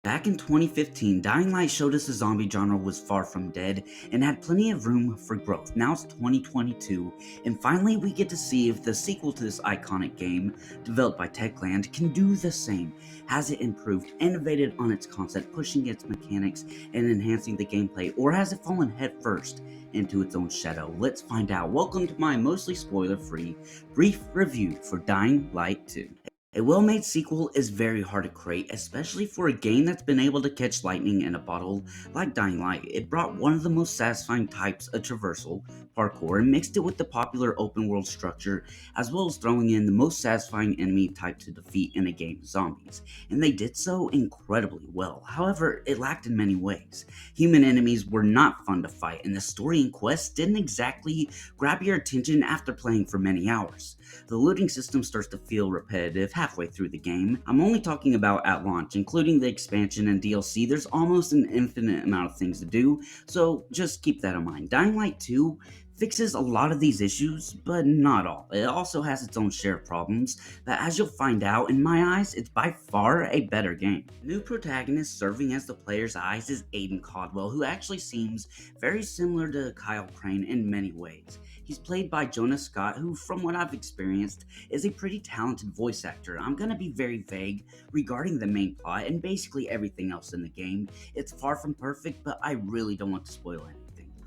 Back in 2015, Dying Light showed us the zombie genre was far from dead and had plenty of room for growth. Now it's 2022, and finally we get to see if the sequel to this iconic game, developed by Techland, can do the same. Has it improved, innovated on its concept, pushing its mechanics and enhancing the gameplay, or has it fallen headfirst into its own shadow? Let's find out. Welcome to my mostly spoiler-free brief review for Dying Light 2. A well-made sequel is very hard to create, especially for a game that's been able to catch lightning in a bottle like Dying Light. It brought one of the most satisfying types of traversal, parkour, and mixed it with the popular open-world structure, as well as throwing in the most satisfying enemy type to defeat in a game, zombies. And they did so incredibly well. However, it lacked in many ways. Human enemies were not fun to fight, and the story and quests didn't exactly grab your attention after playing for many hours. The looting system starts to feel repetitive halfway through the game. I'm only talking about at launch, including the expansion and DLC. There's almost an infinite amount of things to do, so just keep that in mind. Dying Light 2 fixes a lot of these issues, but not all. It also has its own share of problems, but as you'll find out, in my eyes, it's by far a better game. New protagonist serving as the player's eyes is Aiden Caldwell, who actually seems very similar to Kyle Crane in many ways. He's played by Jonah Scott, who, from what I've experienced, is a pretty talented voice actor. I'm gonna be very vague regarding the main plot and basically everything else in the game. It's far from perfect, but I really don't want to spoil anything.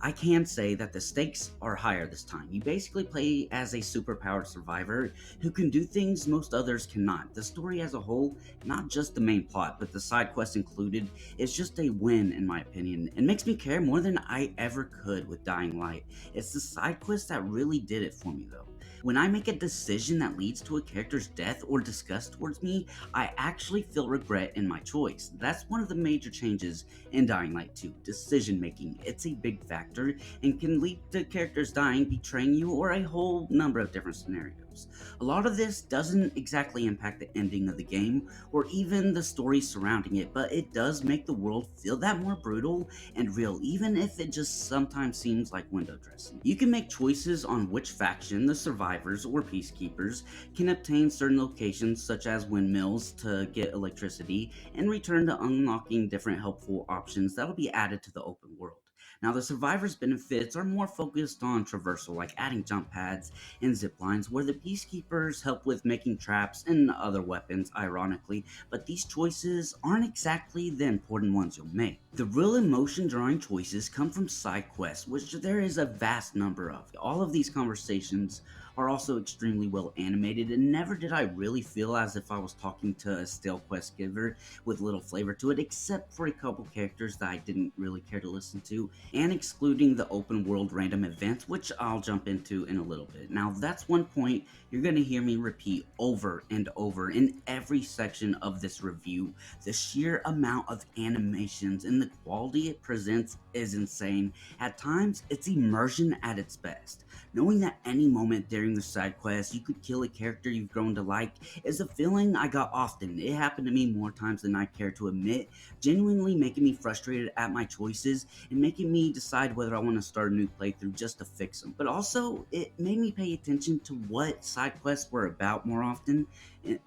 I can say that the stakes are higher this time. You basically play as a superpowered survivor who can do things most others cannot. The story as a whole, not just the main plot, but the side quests included, is just a win in my opinion. It makes me care more than I ever could with Dying Light. It's the side quests that really did it for me though. When I make a decision that leads to a character's death or disgust towards me, I actually feel regret in my choice. That's one of the major changes in Dying Light 2, decision making. It's a big factor and can lead to characters dying, betraying you, or a whole number of different scenarios. A lot of this doesn't exactly impact the ending of the game or even the story surrounding it, but it does make the world feel that more brutal and real, even if it just sometimes seems like window dressing. You can make choices on which faction, the survivors or peacekeepers, can obtain certain locations such as windmills to get electricity and return to unlocking different helpful options that'll be added to the open world. Now, the survivors' benefits are more focused on traversal, like adding jump pads and zip lines, where the peacekeepers help with making traps and other weapons, ironically, but these choices aren't exactly the important ones you'll make. The real emotion drawing choices come from side quests, which there is a vast number of. All of these conversations are also extremely well animated, and never did I really feel as if I was talking to a stale quest giver with little flavor to it, except for a couple characters that I didn't really care to listen to, and excluding the open world random events, which I'll jump into in a little bit. Now, that's one point you're going to hear me repeat over and over in every section of this review. The sheer amount of animations and the quality it presents is insane. At times, it's immersion at its best. Knowing that any moment during the side quest you could kill a character you've grown to like is a feeling I got often. It happened to me more times than I care to admit, genuinely making me frustrated at my choices and making me decide whether I want to start a new playthrough just to fix them. But also, it made me pay attention to what side quests were about more often,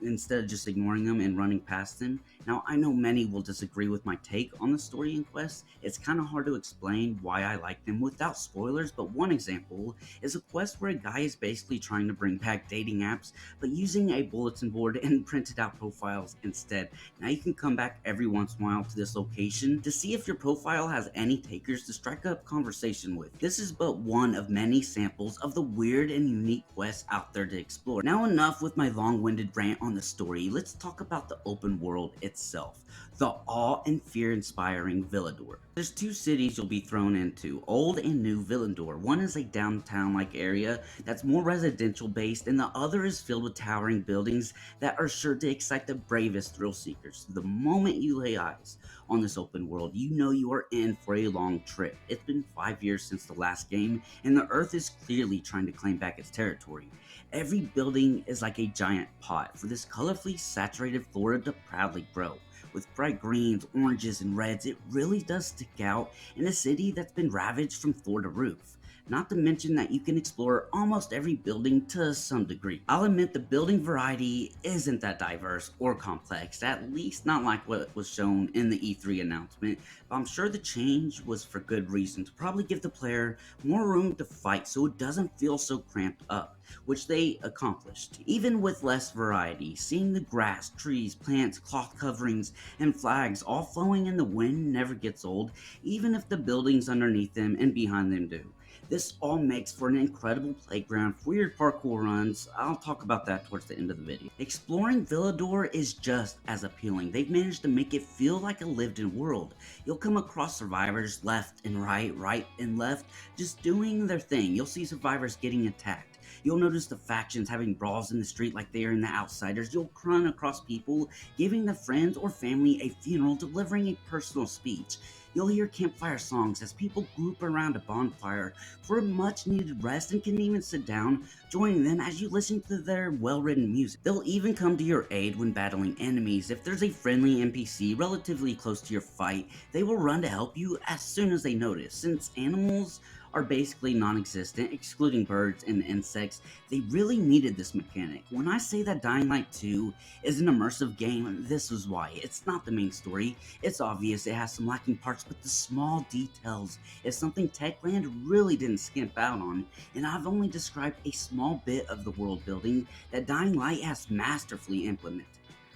instead of just ignoring them and running past them. Now, I know many will disagree with my take on the story and quests. It's kind of hard to explain why I like them without spoilers, but one example is a quest where a guy is basically trying to bring back dating apps, but using a bulletin board and printed out profiles instead. Now you can come back every once in a while to this location to see if your profile has any takers to strike up conversation with. This is but one of many samples of the weird and unique quests out there to explore. Now enough with my long-winded rant on the story, let's talk about the open world itself, the awe and fear-inspiring Villador. There's two cities you'll be thrown into, Old and New Villador. One is a downtown-like area that's more residential based, and the other is filled with towering buildings that are sure to excite the bravest thrill seekers. The moment you lay eyes on this open world, you know you are in for a long trip. It's been 5 years since the last game, and the Earth is clearly trying to claim back its territory. Every building is like a giant pot for this colorfully saturated flora to proudly grow. With bright greens, oranges, and reds, it really does stick out in a city that's been ravaged from floor to roof. not to mention that you can explore almost every building to some degree. I'll admit the building variety isn't that diverse or complex, at least not like what was shown in the E3 announcement, but I'm sure the change was for good reason, to probably give the player more room to fight so it doesn't feel so cramped up, which they accomplished. Even with less variety, seeing the grass, trees, plants, cloth coverings, and flags all flowing in the wind never gets old, even if the buildings underneath them and behind them do. This all makes for an incredible playground for your parkour runs. I'll talk about that towards the end of the video. Exploring Villador is just as appealing. They've managed to make it feel like a lived-in world. You'll come across survivors left and right, right and left, just doing their thing. You'll see survivors getting attacked. You'll notice the factions having brawls in the street like they are in the Outsiders. You'll run across people giving their friends or family a funeral, delivering a personal speech. You'll hear campfire songs as people group around a bonfire for a much needed rest, and can even sit down, joining them as you listen to their well-written music. They'll even come to your aid when battling enemies. If there's a friendly NPC relatively close to your fight, they will run to help you as soon as they notice. Since animals are basically non-existent, excluding birds and insects, they really needed this mechanic. When I say that Dying Light 2 is an immersive game, this is why. It's not the main story. It's obvious it has some lacking parts, but the small details is something Techland really didn't skimp out on, and I've only described a small bit of the world building that Dying Light has masterfully implemented.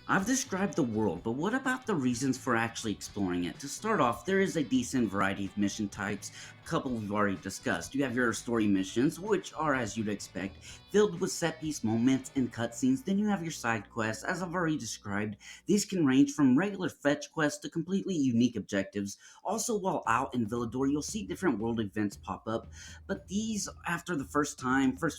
I've described the world, but what about the reasons for actually exploring it? To start off, there is a decent variety of mission types, a couple we've already discussed. You have your story missions, which are, as you'd expect, filled with set-piece moments and cutscenes. Then you have your side quests, as I've already described. These can range from regular fetch quests to completely unique objectives. Also, while out in Villador, you'll see different world events pop up, but these, after the first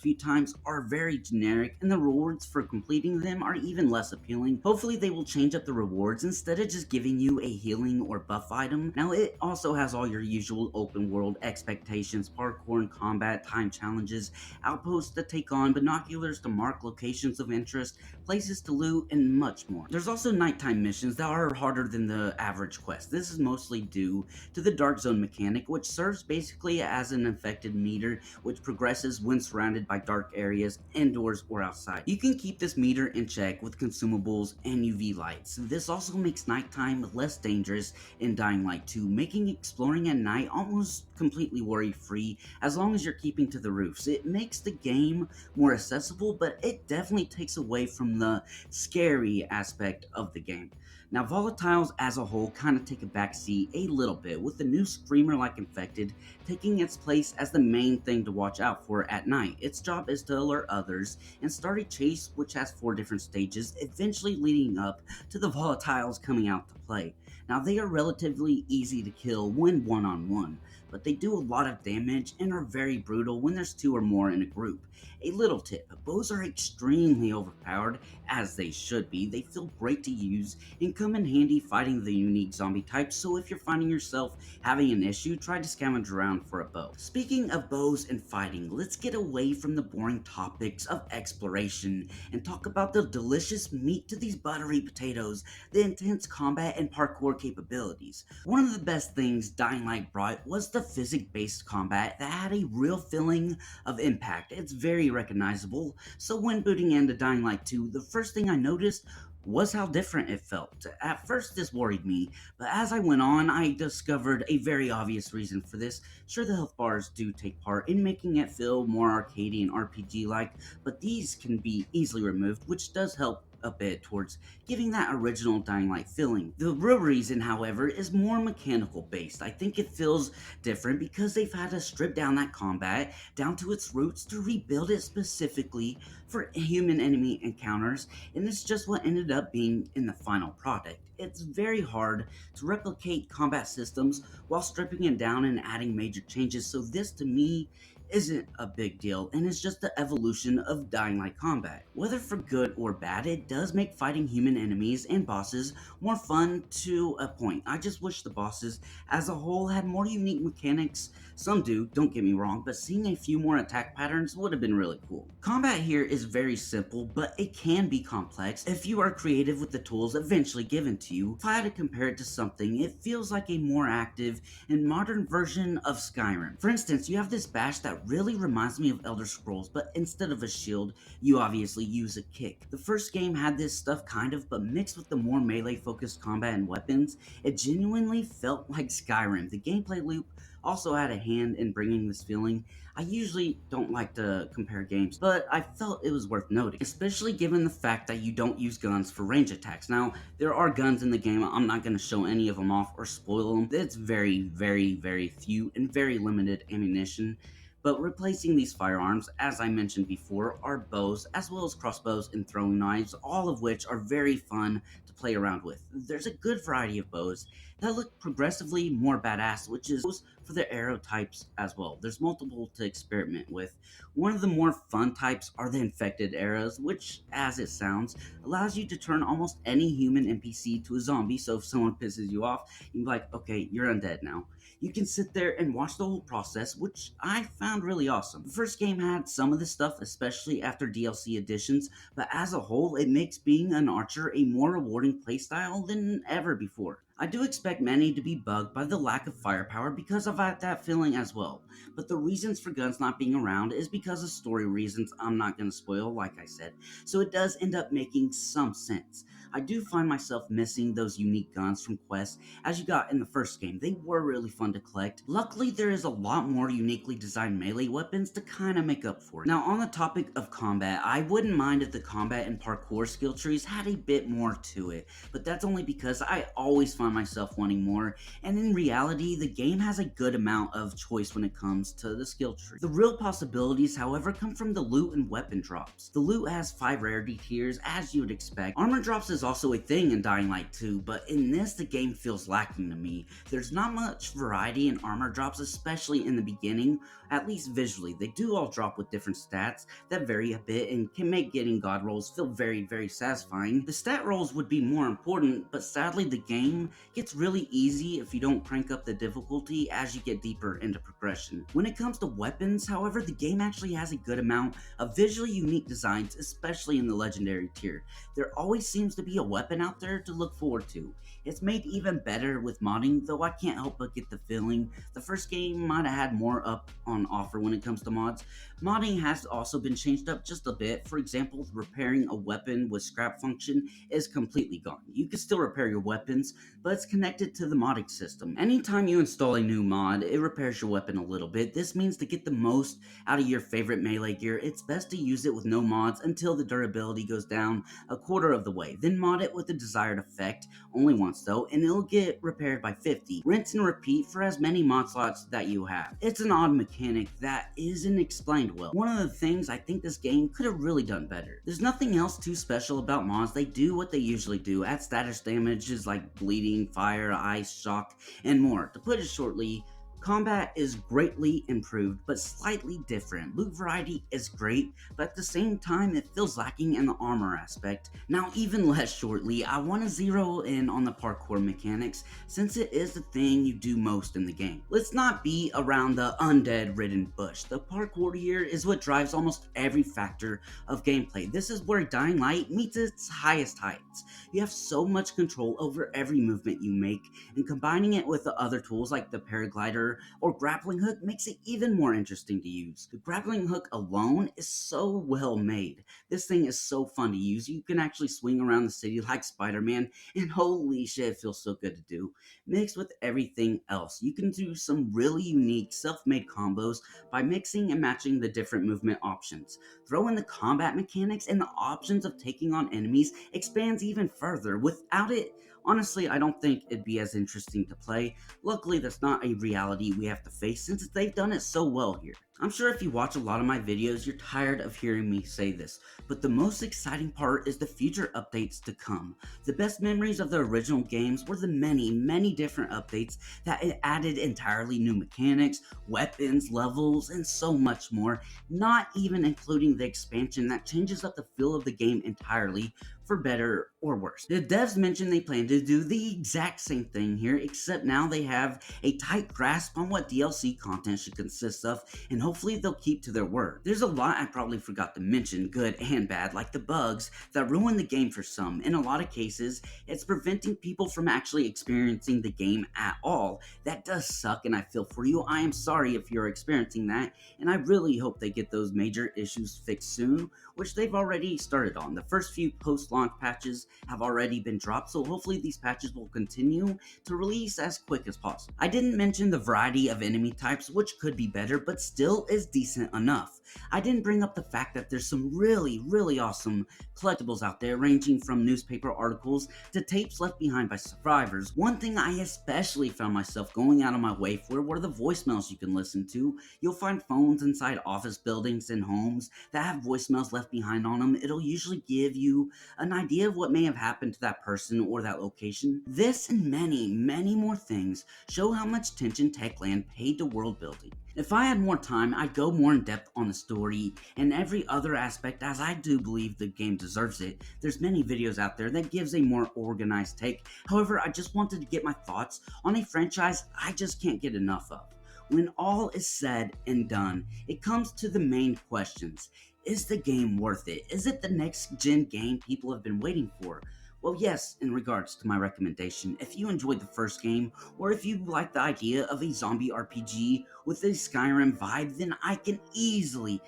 few times, are very generic, and the rewards for completing them are even less appealing. Hopefully they will change up the rewards instead of just giving you a healing or buff item. Now, it also has all your usual open world expectations, parkour and combat, time challenges, outposts to take on, binoculars to mark locations of interest, places to loot, and much more. There's also nighttime missions that are harder than the average quest. This is mostly due to the dark zone mechanic, which serves basically as an infected meter which progresses when surrounded by dark areas, indoors or outside. You can keep this meter in check with consumables and UV lights. This also makes nighttime less dangerous in Dying Light 2, making exploring at night almost completely worry-free as long as you're keeping to the roofs. It makes the game more accessible, but it definitely takes away from the scary aspect of the game. Now, volatiles as a whole kind of take a backseat a little bit, with the new screamer like Infected taking its place as the main thing to watch out for at night. Its job is to alert others and start a chase which has 4 different stages, eventually leading up to the volatiles coming out to play. Now, they are relatively easy to kill when one-on-one, but they do a lot of damage and are very brutal when there's 2 or more in a group. A little tip, bows are extremely overpowered, as they should be. They feel great to use and come in handy fighting the unique zombie types, so if you're finding yourself having an issue, try to scavenge around for a bow. Speaking of bows and fighting, let's get away from the boring topics of exploration and talk about the delicious meat to these buttery potatoes, the intense combat and parkour capabilities. One of the best things Dying Light brought was the physics-based combat that had a real feeling of impact. It's very recognizable, so when booting into Dying Light 2, the first thing I noticed was how different it felt. At first this worried me, but as I went on, I discovered a very obvious reason for this. Sure, the health bars do take part in making it feel more arcadey and RPG-like, but these can be easily removed, which does help a bit towards giving that original Dying Light feeling. The real reason, however, is more mechanical based. I think it feels different because they've had to strip down that combat down to its roots to rebuild it specifically for human enemy encounters, and it's just what ended up being in the final product. It's very hard to replicate combat systems while stripping it down and adding major changes, so this to me isn't a big deal, and it's just the evolution of Dying Light combat. Whether for good or bad, it does make fighting human enemies and bosses more fun to a point. I just wish the bosses as a whole had more unique mechanics. Some do, don't get me wrong, but seeing a few more attack patterns would have been really cool. Combat here is very simple, but it can be complex if you are creative with the tools eventually given to you. If I had to compare it to something, it feels like a more active and modern version of Skyrim. For instance, you have this bash that really reminds me of Elder Scrolls, but instead of a shield, you obviously use a kick. The first game had this stuff kind of, but mixed with the more melee focused combat and weapons, it genuinely felt like Skyrim. The gameplay loop also had a hand in bringing this feeling. I usually don't like to compare games, but I felt it was worth noting, especially given the fact that you don't use guns for range attacks. Now, there are guns in the game, I'm not going to show any of them off or spoil them. It's very few and very limited ammunition. But replacing these firearms, as I mentioned before, are bows, as well as crossbows and throwing knives, all of which are very fun to play around with. There's a good variety of bows that look progressively more badass, which is for the arrow types as well. There's multiple to experiment with. One of the more fun types are the infected arrows, which, as it sounds, allows you to turn almost any human NPC to a zombie, so if someone pisses you off, you're like, okay, you're undead now. You can sit there and watch the whole process, which I found really awesome. The first game had some of this stuff, especially after DLC additions, but as a whole, it makes being an archer a more rewarding playstyle than ever before. I do expect many to be bugged by the lack of firepower because I've had that feeling as well, but the reasons for guns not being around is because of story reasons I'm not going to spoil, like I said, so it does end up making some sense. I do find myself missing those unique guns from quests as you got in the first game. They were really fun to collect. Luckily, there is a lot more uniquely designed melee weapons to kind of make up for it. Now, on the topic of combat, I wouldn't mind if the combat and parkour skill trees had a bit more to it, but that's only because I always find myself wanting more, and in reality, the game has a good amount of choice when it comes to the skill tree. The real possibilities, however, come from the loot and weapon drops. The loot has 5 rarity tiers, as you would expect. Armor drops is also a thing in Dying Light 2, but in this, the game feels lacking to me. There's not much variety in armor drops, especially in the beginning, at least visually. They do all drop with different stats that vary a bit and can make getting god rolls feel very satisfying. The stat rolls would be more important, but sadly the game gets really easy if you don't crank up the difficulty as you get deeper into progression. When it comes to weapons, however, the game actually has a good amount of visually unique designs, especially in the legendary tier. There always seems to be a weapon out there to look forward to. It's made even better with modding, though I can't help but get the feeling the first game might have had more up on offer when it comes to mods. Modding has also been changed up just a bit. For example, repairing a weapon with scrap function is completely gone. You can still repair your weapons, but it's connected to the modding system. Anytime you install a new mod, it repairs your weapon a little bit. This means to get the most out of your favorite melee gear, it's best to use it with no mods until the durability goes down a quarter of the way. Then mod it with the desired effect, only once though, and it'll get repaired by 50. Rinse and repeat for as many mod slots that you have. It's an odd mechanic that isn't explained well. One of the things I think this game could have really done better. There's nothing else too special about mods. They do what they usually do, add status damages like bleeding, fire, ice, shock, and more. To put it shortly, combat is greatly improved, but slightly different. Loot variety is great, but at the same time, it feels lacking in the armor aspect. Now, even less shortly, I want to zero in on the parkour mechanics, since it is the thing you do most in the game. Let's not be around the undead-ridden bush. The parkour here is what drives almost every factor of gameplay. This is where Dying Light meets its highest heights. You have so much control over every movement you make, and combining it with the other tools like the paraglider or grappling hook makes it even more interesting to use. The grappling hook alone is so well made. This thing is so fun to use. You can actually swing around the city like Spider-Man, and holy shit, it feels so good to do. Mixed with everything else, you can do some really unique self-made combos by mixing and matching the different movement options. Throw in the combat mechanics and the options of taking on enemies expands even further. Without it, honestly, I don't think it'd be as interesting to play. Luckily, that's not a reality we have to face since they've done it so well here. I'm sure if you watch a lot of my videos, you're tired of hearing me say this, but the most exciting part is the future updates to come. The best memories of the original games were the many different updates that added entirely new mechanics, weapons, levels, and so much more, not even including the expansion that changes up the feel of the game entirely, for better or worse. The devs mentioned they plan to do the exact same thing here, except now they have a tight grasp on what DLC content should consist of, and hopefully they'll keep to their word. There's a lot I probably forgot to mention, good and bad, like the bugs that ruin the game for some. In a lot of cases, it's preventing people from actually experiencing the game at all. That does suck, and I feel for you. I am sorry if you're experiencing that, and I really hope they get those major issues fixed soon, which they've already started on. The first few post-launch patches have already been dropped, so hopefully these patches will continue to release as quick as possible. I didn't mention the variety of enemy types, which could be better, but still is decent enough. I didn't bring up the fact that there's some really awesome collectibles out there, ranging from newspaper articles to tapes left behind by survivors. One thing I especially found myself going out of my way for were the voicemails you can listen to. You'll find phones inside office buildings and homes that have voicemails left behind on them. It'll usually give you an idea of what may have happened to that person or that location. This and many more things show how much attention Techland paid to world building. If I had more time, I'd go more in depth on the story and every other aspect, as I do believe the game deserves it. There's many videos out there that gives a more organized take. However, I just wanted to get my thoughts on a franchise I just can't get enough of. When all is said and done, it comes to the main questions. Is the game worth it? Is it the next gen game people have been waiting for? Well, yes, in regards to my recommendation, if you enjoyed the first game, or if you like the idea of a zombie RPG with a Skyrim vibe, then I can easily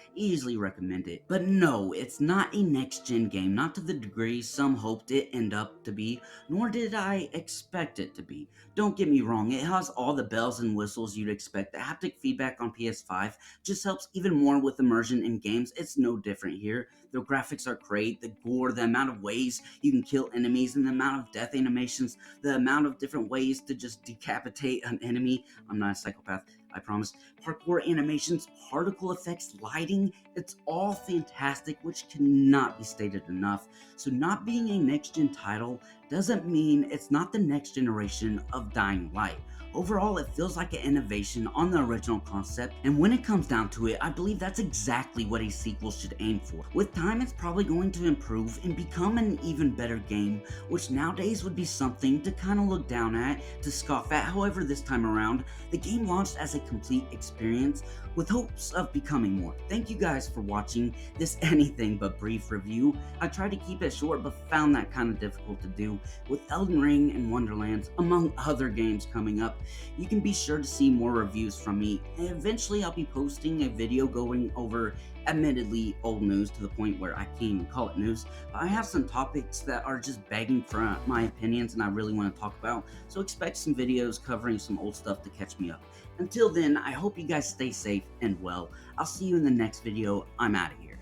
recommend it. But no, it's not a next-gen game, not to the degree some hoped it end up to be, nor did I expect it to be. Don't get me wrong, it has all the bells and whistles you'd expect. The haptic feedback on PS5 just helps even more with immersion in games. It's no different here. The graphics are great, the gore, the amount of ways you can kill enemies, and the amount of death animations, the amount of different ways to just decapitate an enemy. I'm not a psychopath, I promise. Parkour animations, particle effects, lighting, it's all fantastic, which cannot be stated enough. So not being a next-gen title doesn't mean it's not the next generation of Dying Light. Overall, it feels like an innovation on the original concept, and when it comes down to it, I believe that's exactly what a sequel should aim for. With time, it's probably going to improve and become an even better game, which nowadays would be something to kind of look down at, to scoff at. However, this time around, the game launched as a complete experience with hopes of becoming more. Thank you guys for watching this anything but brief review. I tried to keep it short, but found that kind of difficult to do with Elden Ring and Wonderlands, among other games coming up. You can be sure to see more reviews from me, and eventually I'll be posting a video going over admittedly old news to the point where I can't even call it news, but I have some topics that are just begging for my opinions and I really want to talk about, so expect some videos covering some old stuff to catch me up. Until then, I hope you guys stay safe and well. I'll see you in the next video. I'm out of here.